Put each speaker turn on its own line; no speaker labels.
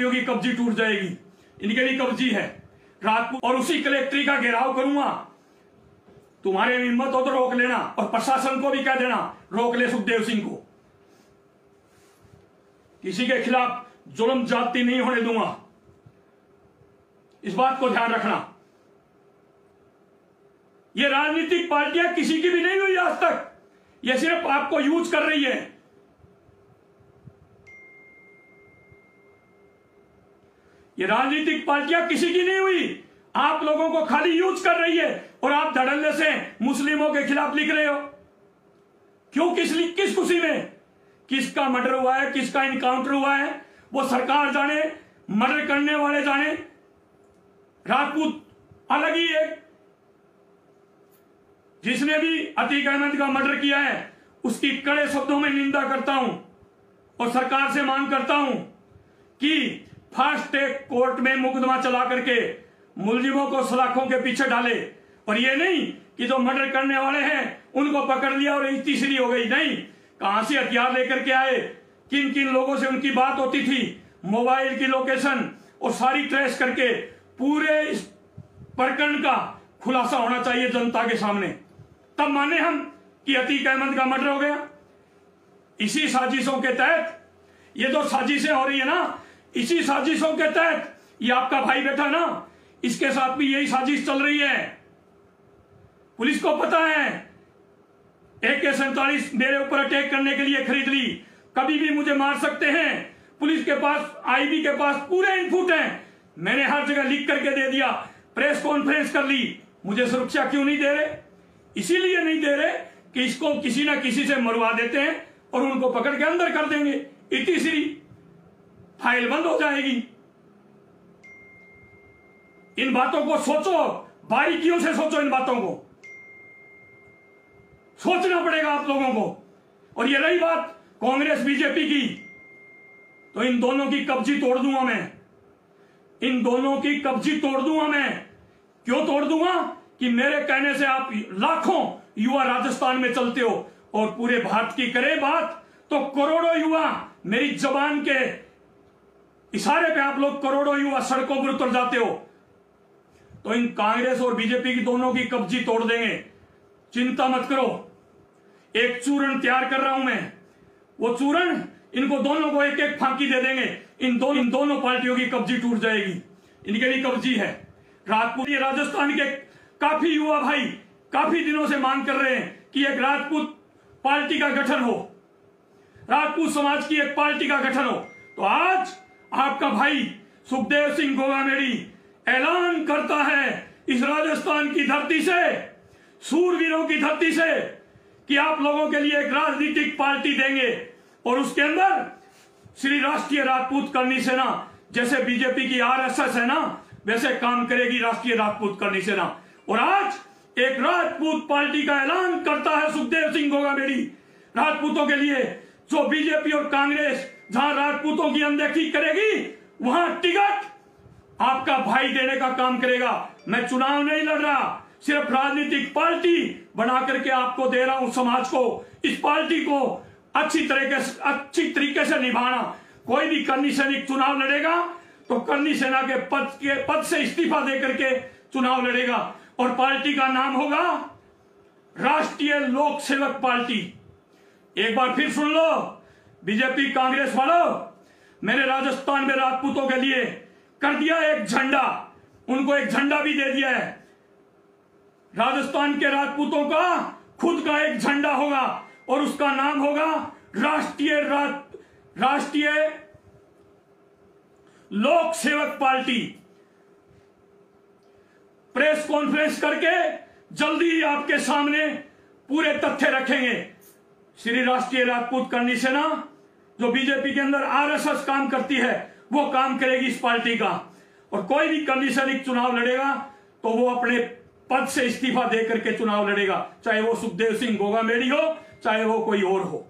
पार्टियों की कब्जी टूट जाएगी। इनके भी कब्जी है राजपूत, और उसी कलेक्ट्री का घेराव करूंगा। तुम्हारे हिम्मत हो तो रोक लेना, और प्रशासन को भी कह देना रोक ले सुखदेव सिंह को। किसी के खिलाफ जुल्म जाति नहीं होने दूंगा, इस बात को ध्यान रखना। ये राजनीतिक पार्टियां किसी की भी नहीं हुई आज तक, ये सिर्फ आपको यूज कर रही है। ये राजनीतिक पार्टियां किसी की नहीं हुई, आप लोगों को खाली यूज कर रही है, और आप धड़ल्ले से मुस्लिमों के खिलाफ लिख रहे हो। क्यों? किस खुशी में? किसका मर्डर हुआ है, किसका इनकाउंटर हुआ है, वो सरकार जाने, मर्डर करने वाले जाने। राजपूत अलग ही एक, जिसने भी अतीक अहमद का मर्डर किया है उसकी कड़े शब्दों में निंदा करता हूं, और सरकार से मांग करता हूं कि फास्ट ट्रैक कोर्ट में मुकदमा चला करके मुलजिमों को सलाखों के पीछे डाले। और ये नहीं कि जो मर्डर करने वाले हैं उनको पकड़ लिया और तीसरी हो गई। नहीं, कहां से हथियार लेकर के आए, किन किन लोगों से उनकी बात होती थी, मोबाइल की लोकेशन और सारी ट्रेस करके पूरे इस प्रकरण का खुलासा होना चाहिए जनता के सामने, तब माने हम कि अतीक अहमद का मर्डर हो गया। इसी साजिशों के तहत ये जो साजिशें हो रही है ना, इसी साजिशों के तहत ये आपका भाई बैठा ना, इसके साथ भी यही साजिश चल रही है। पुलिस को पता है AK-47 मेरे ऊपर अटैक करने के लिए खरीद ली, कभी भी मुझे मार सकते हैं। पुलिस के पास, IB के पास पूरे इनपुट हैं, मैंने हर जगह लिख करके दे दिया, प्रेस कॉन्फ्रेंस कर ली। मुझे सुरक्षा क्यों नहीं दे रहे? इसीलिए नहीं दे रहे कि इसको किसी ना किसी से मरवा देते हैं और उनको पकड़ के अंदर कर देंगे, तीसरी फाइल बंद हो जाएगी। इन बातों को सोचो, बारीकियों से सोचो, इन बातों को सोचना पड़ेगा आप लोगों को। और ये रही बात कांग्रेस बीजेपी की, तो इन दोनों की कब्जी तोड़ दूंगा मैं, इन दोनों की कब्जी तोड़ दूंगा मैं। क्यों तोड़ दूंगा? कि मेरे कहने से आप लाखों युवा राजस्थान में चलते हो, और पूरे भारत की करे बात तो करोड़ों युवा, मेरी जबान के इशारे पे आप लोग करोड़ों युवा सड़कों पर उतर जाते हो। तो इन कांग्रेस और बीजेपी की दोनों की कब्जी तोड़ देंगे, चिंता मत करो। एक चूर्ण तैयार कर रहा हूं मैं, वो चूर्ण इनको दोनों को एक एक फांकी दे देंगे। इन दोनों पार्टियों की कब्जी टूट जाएगी, इनके भी कब्जी है। राजपूत, राजस्थान के काफी युवा भाई काफी दिनों से मांग कर रहे हैं कि एक राजपूत पार्टी का गठन हो, राजपूत समाज की एक पार्टी का गठन हो। तो आज आपका भाई सुखदेव सिंह गोगामेड़ी ऐलान करता है इस राजस्थान की धरती से, सूरवीरों की धरती से, कि आप लोगों के लिए एक राजनीतिक पार्टी देंगे, और उसके अंदर श्री राष्ट्रीय राजपूत करनी सेना, जैसे बीजेपी की RSS है ना, वैसे काम करेगी राष्ट्रीय राजपूत करनी सेना। और आज एक राजपूत पार्टी का ऐलान करता है सुखदेव सिंह गोगामेड़ी राजपूतों के लिए। जो बीजेपी और कांग्रेस जहां राजपूतों की अनदेखी करेगी, वहां टिकट आपका भाई देने का काम करेगा। मैं चुनाव नहीं लड़ रहा, सिर्फ राजनीतिक पार्टी बना करके आपको दे रहा हूं समाज को। इस पार्टी को अच्छी तरीके से निभाना। कोई भी करनी सैनिक चुनाव लड़ेगा तो करनी सेना के पद से इस्तीफा दे करके चुनाव लड़ेगा, और पार्टी का नाम होगा राष्ट्रीय लोक सेवक पार्टी। एक बार फिर सुन लो बीजेपी कांग्रेस वालों, मैंने राजस्थान में राजपूतों के लिए कर दिया एक झंडा, उनको एक झंडा भी दे दिया है। राजस्थान के राजपूतों का खुद का एक झंडा होगा, और उसका नाम होगा राष्ट्रीय लोक सेवक पार्टी। प्रेस कॉन्फ्रेंस करके जल्दी ही आपके सामने पूरे तथ्य रखेंगे। श्री राष्ट्रीय राजपूत करनी सेना जो बीजेपी के अंदर RSS काम करती है, वो काम करेगी इस पार्टी का। और कोई भी करनी सैनिक चुनाव लड़ेगा तो वो अपने पद से इस्तीफा दे करके चुनाव लड़ेगा, चाहे वो सुखदेव सिंह गोगामेड़ी हो, चाहे वो कोई और हो।